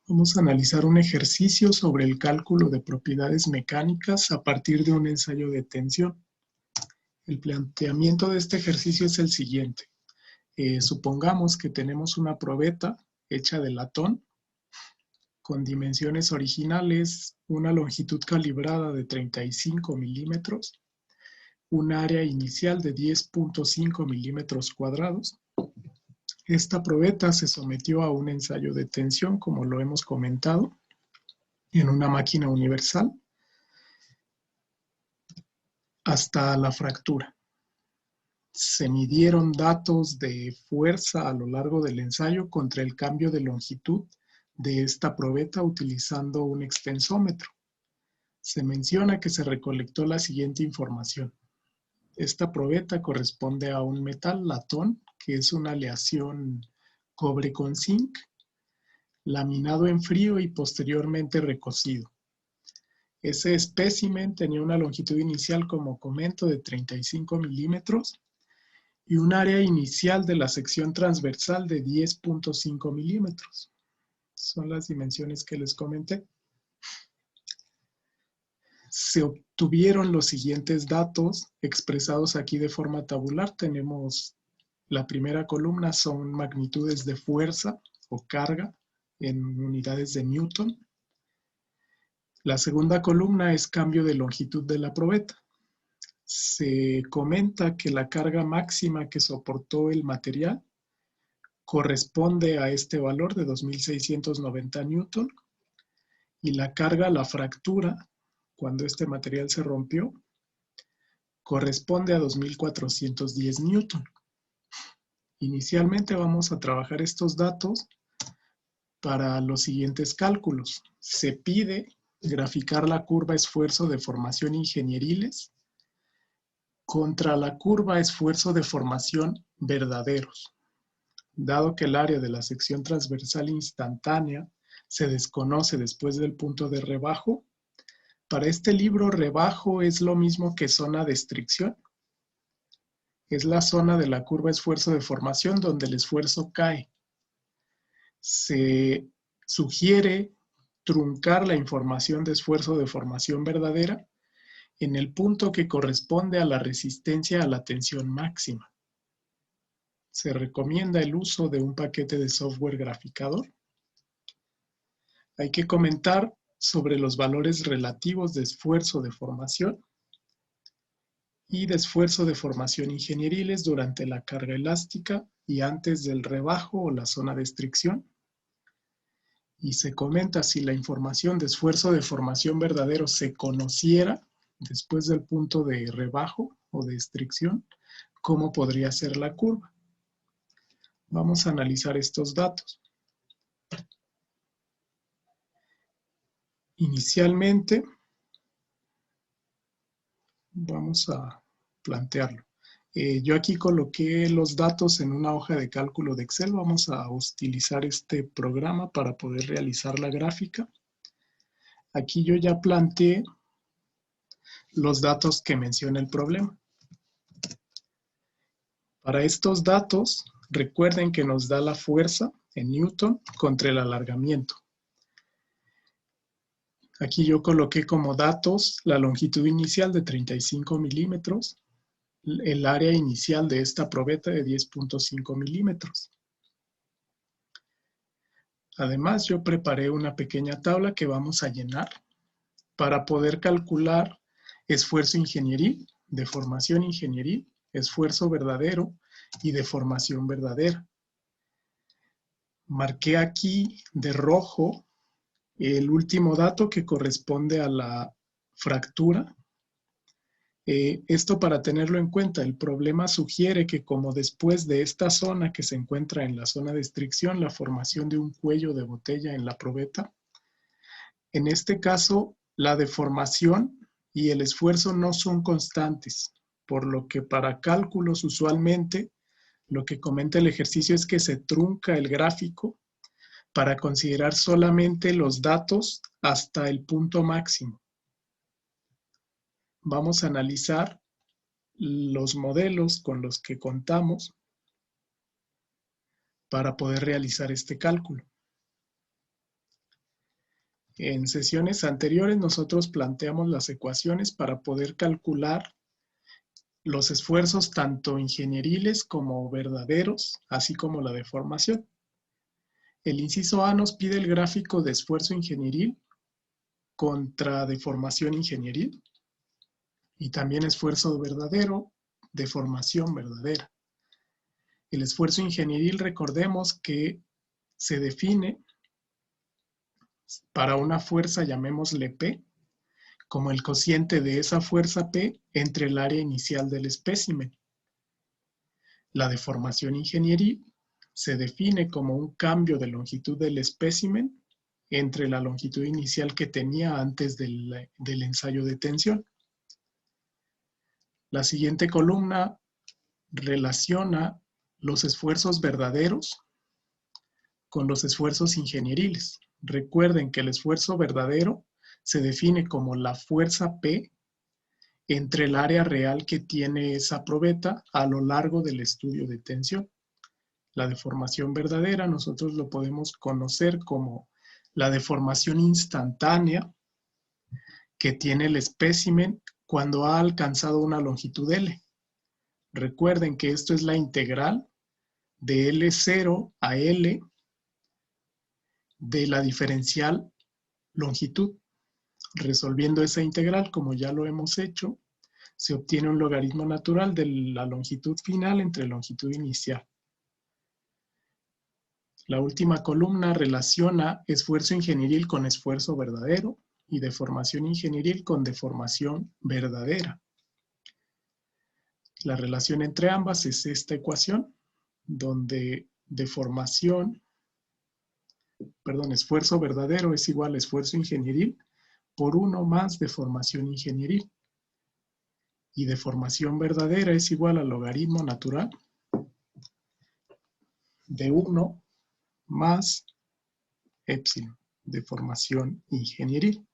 Vamos a analizar un ejercicio sobre el cálculo de propiedades mecánicas a partir de un ensayo de tensión. El planteamiento de este ejercicio es el siguiente. Supongamos que tenemos una probeta hecha de latón con dimensiones originales, una longitud calibrada de 35 milímetros, un área inicial de 10.5 milímetros cuadrados. Esta probeta se sometió a un ensayo de tensión, como lo hemos comentado, en una máquina universal hasta la fractura. Se midieron datos de fuerza a lo largo del ensayo contra el cambio de longitud de esta probeta utilizando un extensómetro. Se menciona que se recolectó la siguiente información. Esta probeta corresponde a un metal latón, que es una aleación cobre con zinc, laminado en frío y posteriormente recocido. Ese espécimen tenía una longitud inicial, como comento, de 35 milímetros y un área inicial de la sección transversal de 10.5 milímetros. Son las dimensiones que les comenté. Se obtuvieron los siguientes datos expresados aquí de forma tabular. Tenemos la primera columna, son magnitudes de fuerza o carga en unidades de Newton. La segunda columna es cambio de longitud de la probeta. Se comenta que la carga máxima que soportó el material corresponde a este valor de 2.690 newton y la carga a la fractura, cuando este material se rompió, corresponde a 2.410 newton. Inicialmente vamos a trabajar estos datos para los siguientes cálculos. Se pide graficar la curva esfuerzo de formación ingenieriles contra la curva esfuerzo de formación verdaderos. Dado que el área de la sección transversal instantánea se desconoce después del punto de rebajo, para este libro rebajo es lo mismo que zona de estricción. Es la zona de la curva esfuerzo de formación donde el esfuerzo cae. Se sugiere truncar la información de esfuerzo de formación verdadera en el punto que corresponde a la resistencia a la tensión máxima. Se recomienda el uso de un paquete de software graficador. Hay que comentar sobre los valores relativos de esfuerzo de formación y de esfuerzo de formación ingenieriles durante la carga elástica y antes del rebajo o la zona de estricción. Y se comenta si la información de esfuerzo de formación verdadero se conociera después del punto de rebajo o de estricción, ¿cómo podría ser la curva? Vamos a analizar estos datos. Inicialmente, vamos a plantearlo. Yo aquí coloqué los datos en una hoja de cálculo de Excel. Vamos a utilizar este programa para poder realizar la gráfica. Aquí yo ya planteé los datos que menciona el problema. Para estos datos, recuerden que nos da la fuerza en Newton contra el alargamiento. Aquí yo coloqué como datos la longitud inicial de 35 milímetros, el área inicial de esta probeta de 10.5 milímetros. Además, yo preparé una pequeña tabla que vamos a llenar para poder calcular esfuerzo ingenieril, deformación ingenieril, esfuerzo verdadero y deformación verdadera. Marqué aquí de rojo el último dato que corresponde a la fractura. Esto para tenerlo en cuenta, el problema sugiere que como después de esta zona que se encuentra en la zona de estricción, la formación de un cuello de botella en la probeta, en este caso la deformación y el esfuerzo no son constantes, por lo que para cálculos usualmente lo que comenta el ejercicio es que se trunca el gráfico para considerar solamente los datos hasta el punto máximo. Vamos a analizar los modelos con los que contamos para poder realizar este cálculo. En sesiones anteriores nosotros planteamos las ecuaciones para poder calcular los esfuerzos tanto ingenieriles como verdaderos, así como la deformación. El inciso A nos pide el gráfico de esfuerzo ingenieril contra deformación ingenieril y también esfuerzo verdadero, deformación verdadera. El esfuerzo ingenieril, recordemos que se define para una fuerza, llamémosle P, como el cociente de esa fuerza P entre el área inicial del espécimen. La deformación ingenieril se define como un cambio de longitud del espécimen entre la longitud inicial que tenía antes del ensayo de tensión. La siguiente columna relaciona los esfuerzos verdaderos con los esfuerzos ingenieriles. Recuerden que el esfuerzo verdadero se define como la fuerza P entre el área real que tiene esa probeta a lo largo del estudio de tensión. La deformación verdadera nosotros lo podemos conocer como la deformación instantánea que tiene el espécimen cuando ha alcanzado una longitud L. Recuerden que esto es la integral de L0 a L de la diferencial longitud. Resolviendo esa integral, como ya lo hemos hecho, se obtiene un logaritmo natural de la longitud final entre longitud inicial. La última columna relaciona esfuerzo ingenieril con esfuerzo verdadero y deformación ingenieril con deformación verdadera. La relación entre ambas es esta ecuación, donde esfuerzo verdadero es igual a esfuerzo ingenieril por 1 más deformación ingenieril. Y deformación verdadera es igual al logaritmo natural de 1 más epsilon, deformación ingenieril.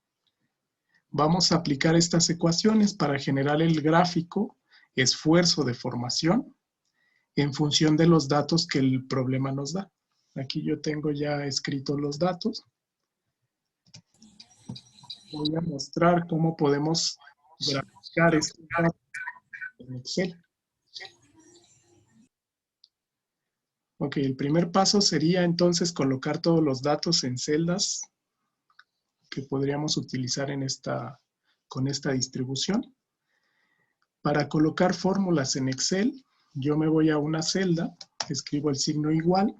Vamos a aplicar estas ecuaciones para generar el gráfico esfuerzo-deformación en función de los datos que el problema nos da. Aquí yo tengo ya escritos los datos. Voy a mostrar cómo podemos graficar estos datos en Excel. Ok, el primer paso sería entonces colocar todos los datos en celdas que podríamos utilizar con esta distribución. Para colocar fórmulas en Excel, yo me voy a una celda, escribo el signo igual.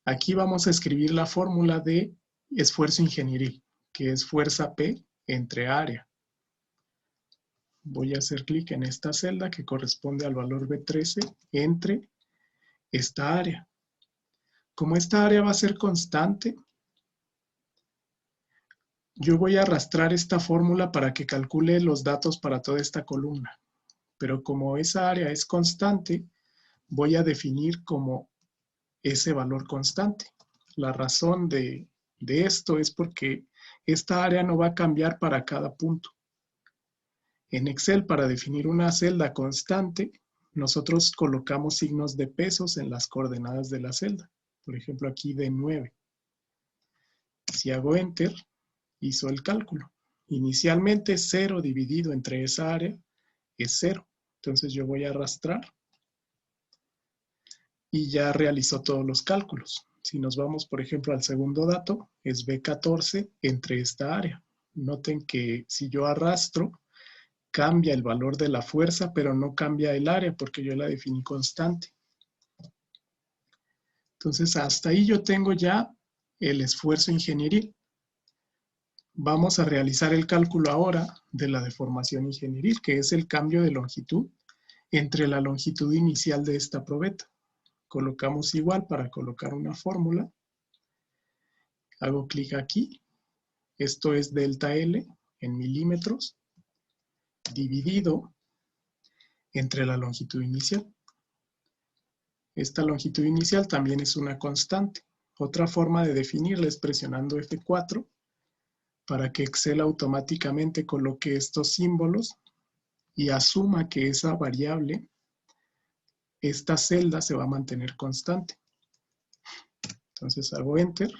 Aquí vamos a escribir la fórmula de esfuerzo ingenieril, que es fuerza P entre área. Voy a hacer clic en esta celda que corresponde al valor B13 entre esta área. Como esta área va a ser constante, yo voy a arrastrar esta fórmula para que calcule los datos para toda esta columna. Pero como esa área es constante, voy a definir como ese valor constante. La razón de esto es porque esta área no va a cambiar para cada punto. En Excel, para definir una celda constante, nosotros colocamos signos de pesos en las coordenadas de la celda. Por ejemplo, aquí de 9. Si hago Enter, hizo el cálculo. Inicialmente 0 dividido entre esa área es 0. Entonces yo voy a arrastrar y ya realizó todos los cálculos. Si nos vamos, por ejemplo, al segundo dato, es B14 entre esta área. Noten que si yo arrastro, cambia el valor de la fuerza, pero no cambia el área porque yo la definí constante. Entonces, hasta ahí yo tengo ya el esfuerzo ingenieril. Vamos a realizar el cálculo ahora de la deformación ingenieril, que es el cambio de longitud entre la longitud inicial de esta probeta. Colocamos igual para colocar una fórmula. Hago clic aquí. Esto es delta L en milímetros dividido entre la longitud inicial. Esta longitud inicial también es una constante. Otra forma de definirla es presionando F4 para que Excel automáticamente coloque estos símbolos y asuma que esa variable, esta celda, se va a mantener constante. Entonces hago Enter.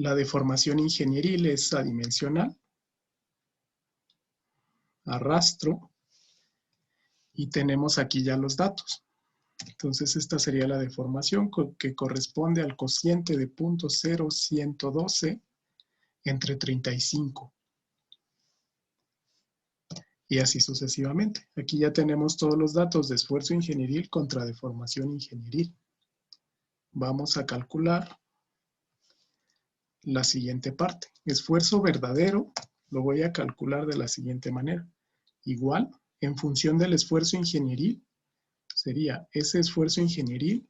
La deformación ingenieril es adimensional. Arrastro y tenemos aquí ya los datos. Entonces esta sería la deformación que corresponde al cociente de 0.0112 entre 35. Y así sucesivamente. Aquí ya tenemos todos los datos de esfuerzo ingenieril contra deformación ingenieril. Vamos a calcular la siguiente parte. Esfuerzo verdadero lo voy a calcular de la siguiente manera. Igual, en función del esfuerzo ingenieril, sería ese esfuerzo ingenieril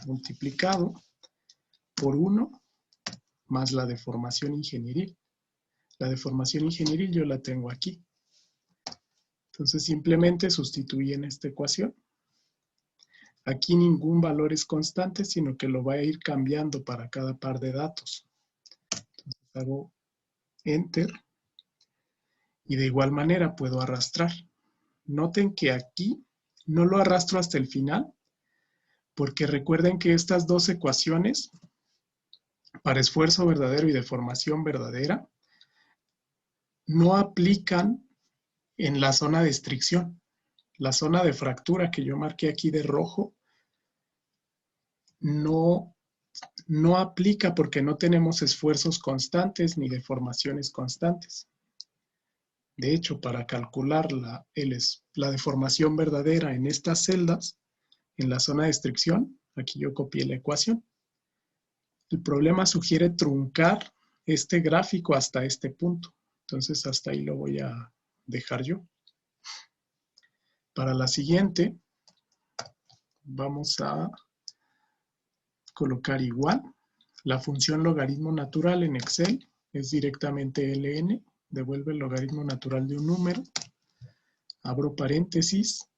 multiplicado por 1 más la deformación ingenieril. La deformación ingenieril yo la tengo aquí. Entonces simplemente sustituí en esta ecuación. Aquí ningún valor es constante, sino que lo va a ir cambiando para cada par de datos. Entonces hago Enter y de igual manera puedo arrastrar. Noten que aquí no lo arrastro hasta el final, porque recuerden que estas dos ecuaciones, para esfuerzo verdadero y deformación verdadera, no aplican en la zona de estricción. La zona de fractura que yo marqué aquí de rojo no aplica porque no tenemos esfuerzos constantes ni deformaciones constantes. De hecho, para calcular la deformación verdadera en estas celdas, en la zona de estricción, aquí yo copié la ecuación. El problema sugiere truncar este gráfico hasta este punto. Entonces, hasta ahí lo voy a dejar yo. Para la siguiente, vamos a colocar igual. La función logaritmo natural en Excel es directamente ln, devuelve el logaritmo natural de un número. Abro paréntesis,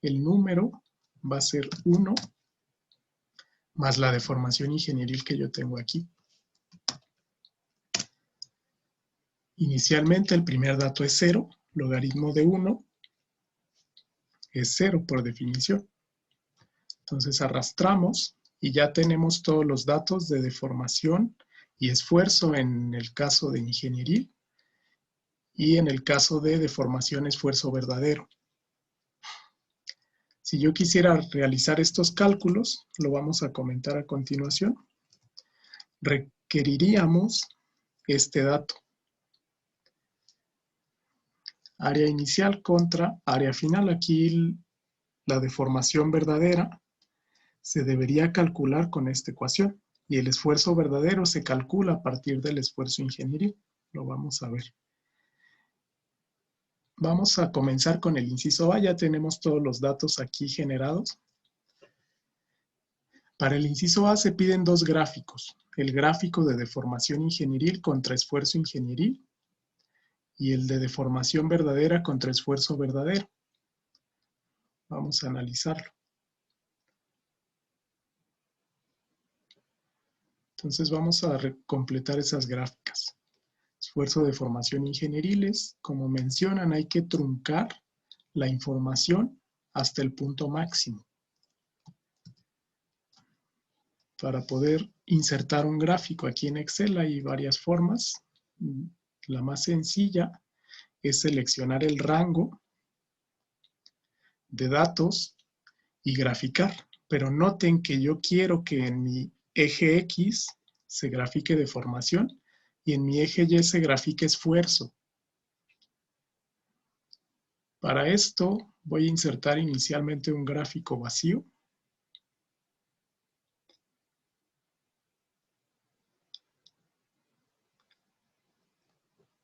el número va a ser 1 más la deformación ingenieril que yo tengo aquí. Inicialmente el primer dato es 0, logaritmo de 1 es 0 por definición. Entonces arrastramos y ya tenemos todos los datos de deformación y esfuerzo en el caso de ingenieril y en el caso de deformación esfuerzo verdadero. Si yo quisiera realizar estos cálculos, lo vamos a comentar a continuación, requeriríamos este dato. Área inicial contra área final. Aquí la deformación verdadera se debería calcular con esta ecuación y el esfuerzo verdadero se calcula a partir del esfuerzo ingenieril. Lo vamos a ver. Vamos a comenzar con el inciso A. Ya tenemos todos los datos aquí generados. Para el inciso A se piden dos gráficos. El gráfico de deformación ingenieril contra esfuerzo ingenieril y el de deformación verdadera contra esfuerzo verdadero. Vamos a analizarlo. Entonces vamos a completar esas gráficas. Esfuerzo de formación ingenieriles, como mencionan, hay que truncar la información hasta el punto máximo. Para poder insertar un gráfico aquí en Excel hay varias formas. La más sencilla es seleccionar el rango de datos y graficar. Pero noten que yo quiero que en mi eje X se grafique deformación y en mi eje Y se grafique esfuerzo. Para esto voy a insertar inicialmente un gráfico vacío.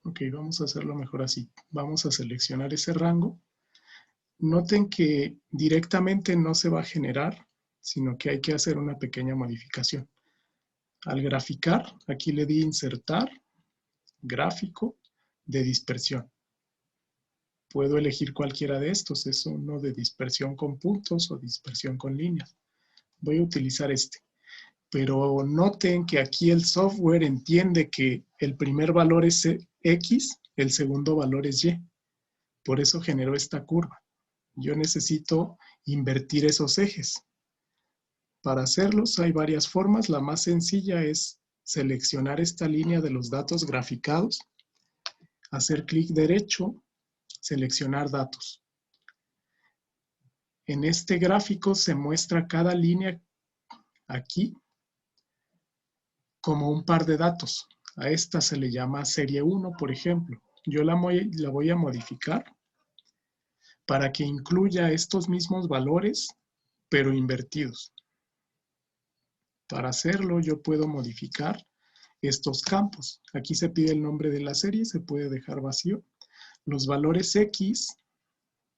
Ok, vamos a hacerlo mejor así. Vamos a seleccionar ese rango. Noten que directamente no se va a generar, sino que hay que hacer una pequeña modificación. Al graficar, aquí le di insertar, gráfico de dispersión. Puedo elegir cualquiera de estos, es uno de dispersión con puntos o dispersión con líneas. Voy a utilizar este. Pero noten que aquí el software entiende que el primer valor es X, el segundo valor es Y. Por eso generó esta curva. Yo necesito invertir esos ejes. Para hacerlos hay varias formas. La más sencilla es seleccionar esta línea de los datos graficados, hacer clic derecho, seleccionar datos. En este gráfico se muestra cada línea aquí como un par de datos. A esta se le llama serie 1, por ejemplo. Yo la voy a modificar para que incluya estos mismos valores, pero invertidos. Para hacerlo, yo puedo modificar estos campos. Aquí se pide el nombre de la serie, se puede dejar vacío. Los valores X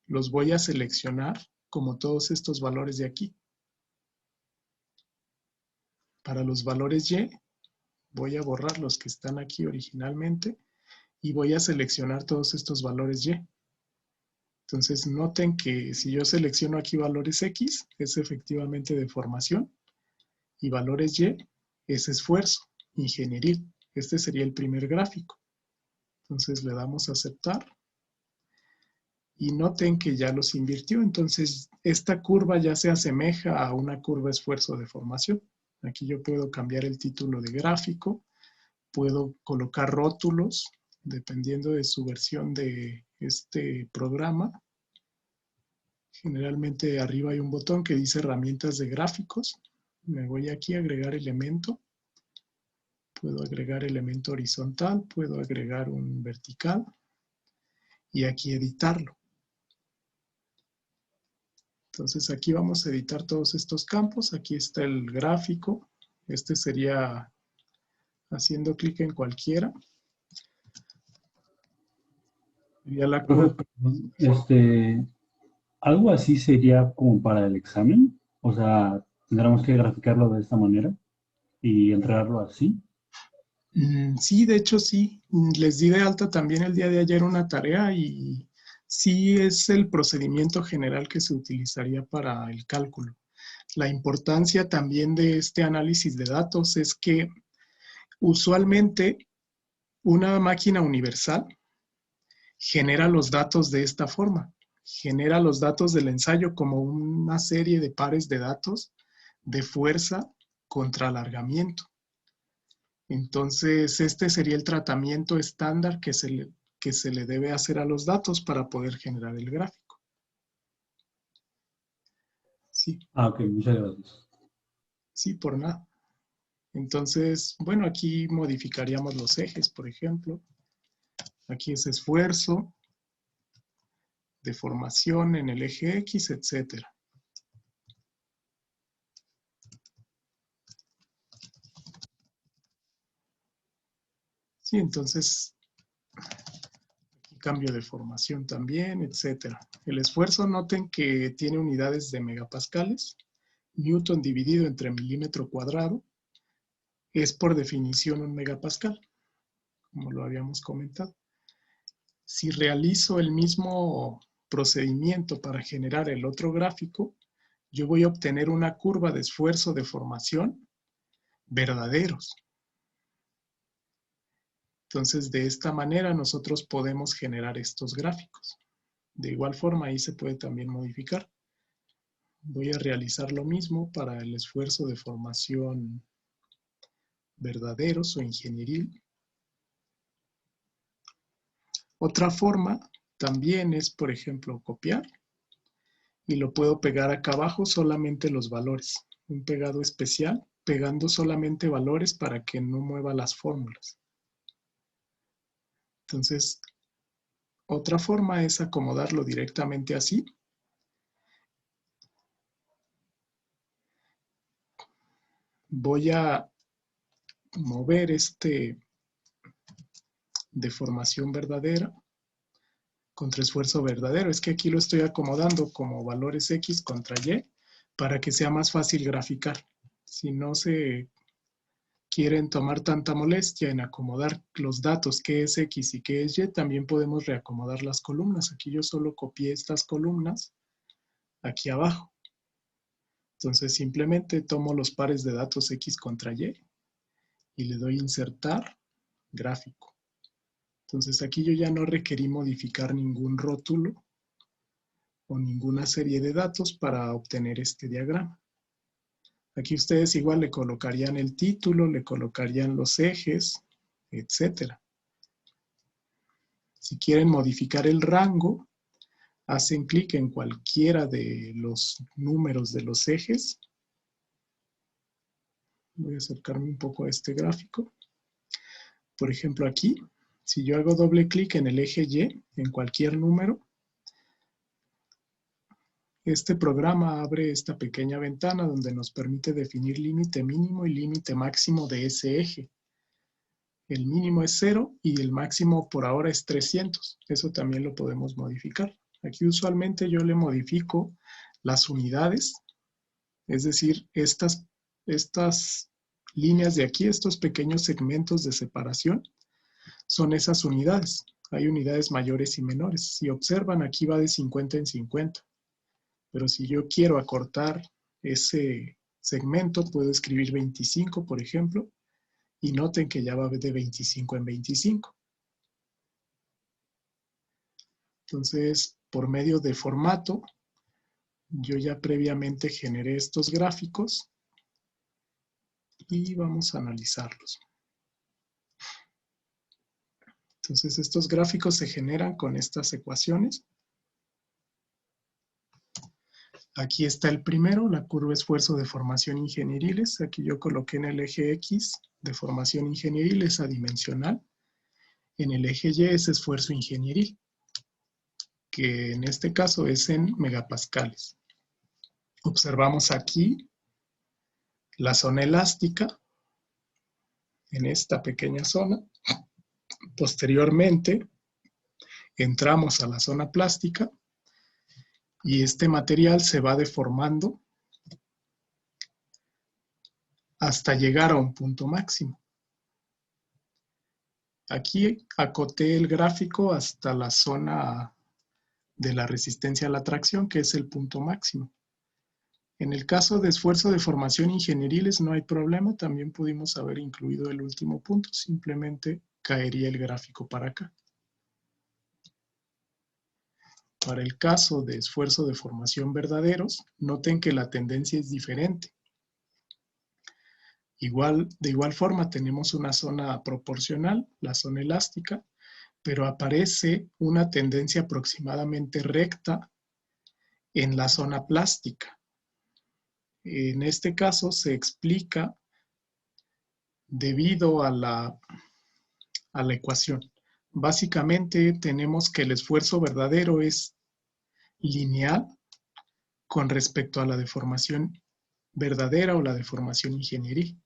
los voy a seleccionar como todos estos valores de aquí. Para los valores Y, voy a borrar los que están aquí originalmente y voy a seleccionar todos estos valores Y. Entonces noten que si yo selecciono aquí valores X, es efectivamente deformación, y valores Y es esfuerzo, ingenieril. Este sería el primer gráfico. Entonces le damos a aceptar. Y noten que ya los invirtió. Entonces esta curva ya se asemeja a una curva esfuerzo-deformación. Aquí yo puedo cambiar el título de gráfico. Puedo colocar rótulos, dependiendo de su versión de este programa. Generalmente arriba hay un botón que dice herramientas de gráficos. Me voy aquí a agregar elemento. Puedo agregar elemento horizontal, puedo agregar un vertical y aquí editarlo. Entonces aquí vamos a editar todos estos campos. Aquí está el gráfico. Este sería haciendo clic en cualquiera. Sería la curva. Algo así sería como para el examen. O sea, tendremos que graficarlo de esta manera y entregarlo así. Sí, de hecho sí. Les di de alta también el día de ayer una tarea y sí es el procedimiento general que se utilizaría para el cálculo. La importancia también de este análisis de datos es que usualmente una máquina universal genera los datos de esta forma. Genera los datos del ensayo como una serie de pares de datos de fuerza contra alargamiento. Entonces, este sería el tratamiento estándar que se le debe hacer a los datos para poder generar el gráfico. Sí, Ok, muchas gracias. sí, por nada. Entonces, bueno, aquí modificaríamos los ejes, por ejemplo. Aquí es esfuerzo, deformación en el eje X, etcétera. Sí, entonces aquí cambio de formación también, etcétera. El esfuerzo, noten que tiene unidades de megapascales. Newton dividido entre milímetro cuadrado es por definición un megapascal, como lo habíamos comentado. Si realizo el mismo procedimiento para generar el otro gráfico, yo voy a obtener una curva de esfuerzo de formación verdaderos. Entonces, de esta manera nosotros podemos generar estos gráficos. De igual forma, ahí se puede también modificar. Voy a realizar lo mismo para el esfuerzo de formación verdaderos o ingenieril. Otra forma también es, por ejemplo, copiar y lo puedo pegar acá abajo solamente los valores. Un pegado especial, pegando solamente valores para que no mueva las fórmulas. Entonces, otra forma es acomodarlo directamente así. Voy a mover este de formación verdadera contra esfuerzo verdadero. Es que aquí lo estoy acomodando como valores X contra Y para que sea más fácil graficar. Si no se quieren tomar tanta molestia en acomodar los datos, qué es X y qué es Y, también podemos reacomodar las columnas. Aquí yo solo copié estas columnas aquí abajo. Entonces simplemente tomo los pares de datos X contra y le doy insertar gráfico. Entonces aquí yo ya no requerí modificar ningún rótulo o ninguna serie de datos para obtener este diagrama. Aquí ustedes igual le colocarían el título, le colocarían los ejes, etcétera. Si quieren modificar el rango, hacen clic en cualquiera de los números de los ejes. Voy a acercarme un poco a este gráfico. Por ejemplo, aquí, si yo hago doble clic en el eje Y, en cualquier número, este programa abre esta pequeña ventana donde nos permite definir límite mínimo y límite máximo de ese eje. El mínimo es 0 y el máximo por ahora es 300. Eso también lo podemos modificar. Aquí usualmente yo le modifico las unidades, es decir, estas líneas de aquí, estos pequeños segmentos de separación, son esas unidades. Hay unidades mayores y menores. Si observan, aquí va de 50 en 50. Pero si yo quiero acortar ese segmento, puedo escribir 25, por ejemplo, y noten que ya va de 25 en 25. Entonces, por medio de formato, yo ya previamente generé estos gráficos y vamos a analizarlos. Entonces, estos gráficos se generan con estas ecuaciones. Aquí está el primero, la curva esfuerzo de formación ingenieriles. Aquí yo coloqué en el eje X de formación ingenieril esa dimensional. En el eje Y es esfuerzo ingenieril, que en este caso es en megapascales. Observamos aquí la zona elástica, en esta pequeña zona. Posteriormente, entramos a la zona plástica y este material se va deformando hasta llegar a un punto máximo. Aquí acoté el gráfico hasta la zona de la resistencia a la tracción, que es el punto máximo. En el caso de esfuerzo de formación ingenieriles no hay problema, también pudimos haber incluido el último punto, simplemente caería el gráfico para acá. Para el caso de esfuerzo de formación verdaderos, noten que la tendencia es diferente. De igual forma tenemos una zona proporcional, la zona elástica, pero aparece una tendencia aproximadamente recta en la zona plástica. En este caso se explica debido a la ecuación. Básicamente tenemos que el esfuerzo verdadero es lineal con respecto a la deformación verdadera o la deformación ingenieril.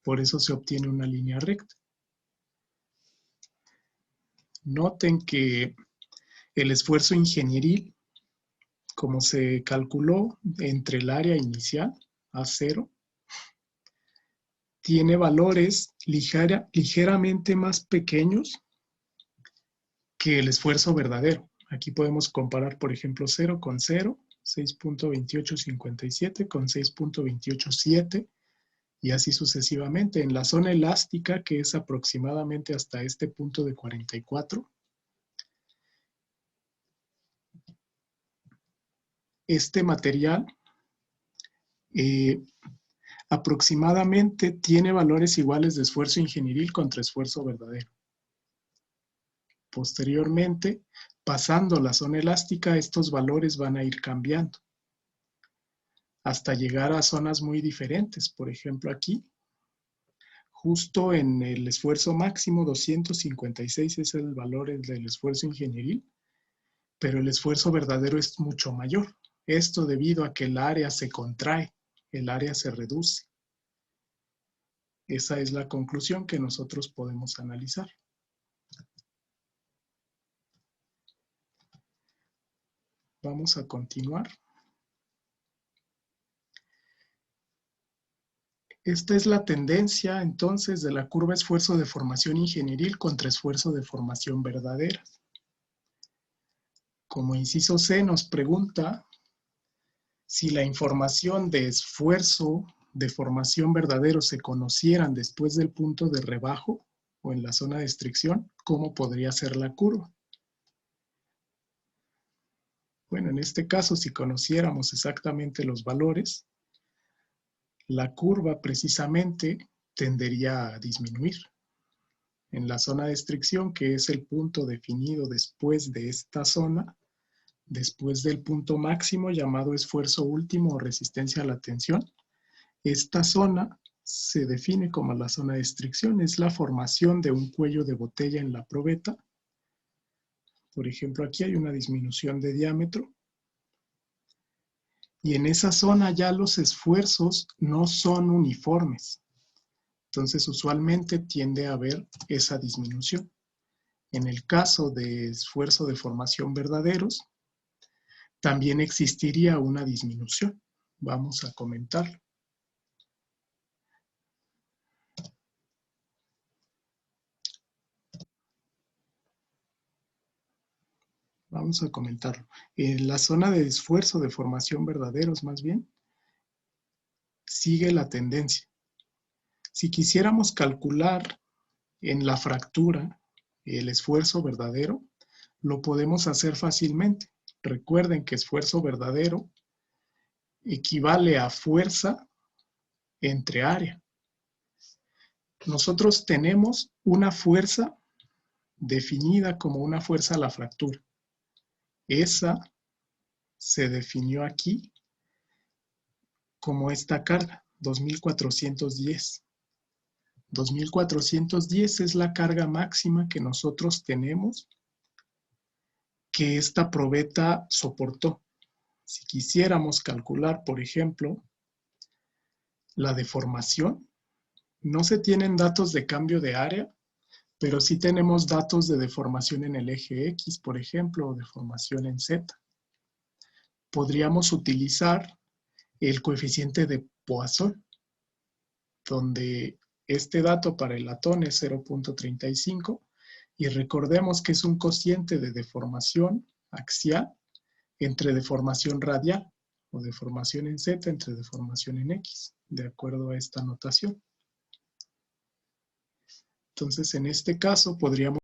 Por eso se obtiene una línea recta. Noten que el esfuerzo ingenieril, como se calculó entre el área inicial, A0, tiene valores ligeramente más pequeños que el esfuerzo verdadero. Aquí podemos comparar, por ejemplo, 0 con 0, 6.2857 con 6.287 y así sucesivamente. En la zona elástica, que es aproximadamente hasta este punto de 44, este material aproximadamente tiene valores iguales de esfuerzo ingenieril contra esfuerzo verdadero. Posteriormente, pasando la zona elástica, estos valores van a ir cambiando hasta llegar a zonas muy diferentes. Por ejemplo, aquí, justo en el esfuerzo máximo, 256 es el valor del esfuerzo ingenieril, pero el esfuerzo verdadero es mucho mayor. Esto debido a que el área se contrae, el área se reduce. Esa es la conclusión que nosotros podemos analizar. Vamos a continuar. Esta es la tendencia, entonces, de la curva esfuerzo de formación ingenieril contra esfuerzo de formación verdadera. Como inciso C nos pregunta si la información de esfuerzo de formación verdadero se conocieran después del punto de rebajo o en la zona de estricción, ¿cómo podría ser la curva? Bueno, en este caso, si conociéramos exactamente los valores, la curva precisamente tendería a disminuir. En la zona de estricción, que es el punto definido después de esta zona, después del punto máximo llamado esfuerzo último o resistencia a la tensión, esta zona se define como la zona de estricción. Es la formación de un cuello de botella en la probeta. Por ejemplo, aquí hay una disminución de diámetro. Y en esa zona ya los esfuerzos no son uniformes. Entonces, usualmente tiende a haber esa disminución. En el caso de esfuerzo de formación verdaderos, también existiría una disminución. Vamos a comentarlo. Vamos a comentarlo. En la zona de esfuerzo de formación verdaderos, más bien, sigue la tendencia. Si quisiéramos calcular en la fractura el esfuerzo verdadero, lo podemos hacer fácilmente. Recuerden que esfuerzo verdadero equivale a fuerza entre área. Nosotros tenemos una fuerza definida como una fuerza a la fractura. Esa se definió aquí como esta carga, 2410. 2410 es la carga máxima que nosotros tenemos que esta probeta soportó. Si quisiéramos calcular, por ejemplo, la deformación, no se tienen datos de cambio de área, pero sí tenemos datos de deformación en el eje X, por ejemplo, o deformación en Z. Podríamos utilizar el coeficiente de Poisson, donde este dato para el latón es 0.35, y recordemos que es un cociente de deformación axial entre deformación radial, o deformación en Z entre deformación en X, de acuerdo a esta notación. Entonces, en este caso, podríamos